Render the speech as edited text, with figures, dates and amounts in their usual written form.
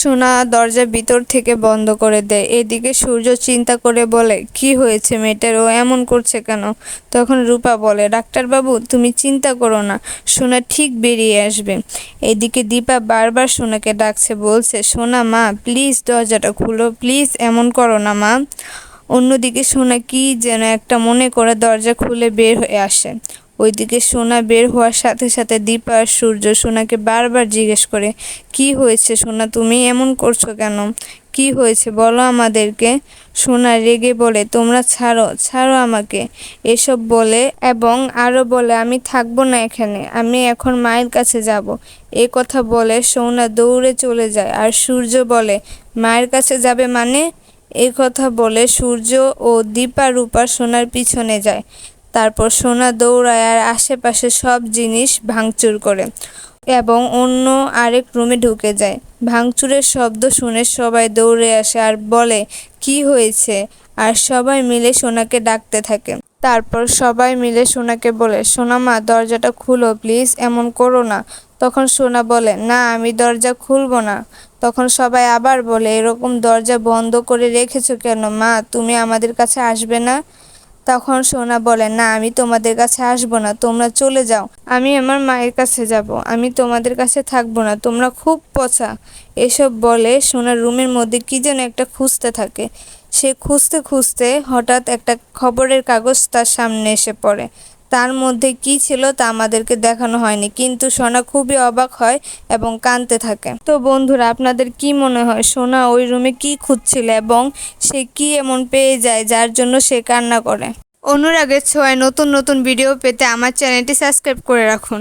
সোনা দরজা ভিতর থেকে বন্ধ করে দেয়। এদিকে সূর্য চিন্তা করে বলে, কি হয়েছে মেয়েটার, ও এমন করছে কেন? তখন রূপা বলে, ডাক্তারবাবু তুমি চিন্তা করো না, সোনা ঠিক বেরিয়ে আসবে। এদিকে দীপা বারবার সোনাকে ডাকছে, বলছে, সোনা মা প্লিজ দরজাটা খুলো, প্লিজ এমন করো না মা। অন্যদিকে সোনা কি যেন একটা মনে করে দরজা খুলে বের হয়ে আসে। ওইদিকে সোনা বের হওয়ার সাথে সাথে দীপা আর সূর্য সোনাকে বারবার জিজ্ঞেস করে, কি হয়েছে সোনা, তুমি এমন করছো কেন? কি হয়েছে বলো আমাদেরকে। সোনা রেগে বলে, তোমরা ছাড়ো, ছাড়ো আমাকে, এসব বলে এবং আরো বলে, আমি থাকবো না এখানে, আমি এখন মায়ের কাছে যাব। এ কথা বলে সোনা দৌড়ে চলে যায়। আর সূর্য বলে, মায়ের কাছে যাবে মানে? এই কথা বলে সূর্য ও দীপা রূপা সোনার পিছনে যায়। তারপর সোনা দৌড়ায় আর আশেপাশে সব জিনিস ভাঙচুর করে এবং অন্য আরেক রুমে ঢুকে যায়। ভাঙচুরের শব্দ শুনে সবাই দৌড়ে আসে আর বলে, কি হয়েছে? আর সবাই মিলে সোনাকে ডাকতে থাকে। তারপর সবাই মিলে সোনাকে বলে, সোনা মা দরজাটা খুলো প্লিজ, এমন করো না। তখন সোনা বলে, না আমি দরজা খুলবো না। তখন সবাই আবার বলে, এরকম দরজা বন্ধ করে রেখেছো কেন মা, তুমি আমাদের কাছে আসবে না? তখন সোনা বলে, না আমি তোমাদের কাছে আসবো না, তোমরা চলে যাও, আমি আমার মায়ের কাছে যাব, আমি তোমাদের কাছে থাকবো না, তোমরা খুব পচা। এসব বলে সোনার রুমের মধ্যে কি যেন একটা খুঁজতে থাকে। সে খুঁজতে খুঁজতে হঠাৎ একটা খবরের কাগজ তার সামনে এসে পড়ে। তার মধ্যে কি ছিল তা আমাদেরকে দেখানো হয়নি, কিন্তু সোনা খুবই অবাক হয় এবং কাঁদতে থাকে। তো বন্ধুরা, আপনাদের কি মনে হয় সোনা ওই রুমে কি খুঁজছিল এবং সে কি এমন পেয়ে যায় যার জন্য সে কান্না করে? অনুরাগের ছোঁয়ায় নতুন নতুন ভিডিও পেতে আমার চ্যানেলটি সাবস্ক্রাইব করে রাখুন।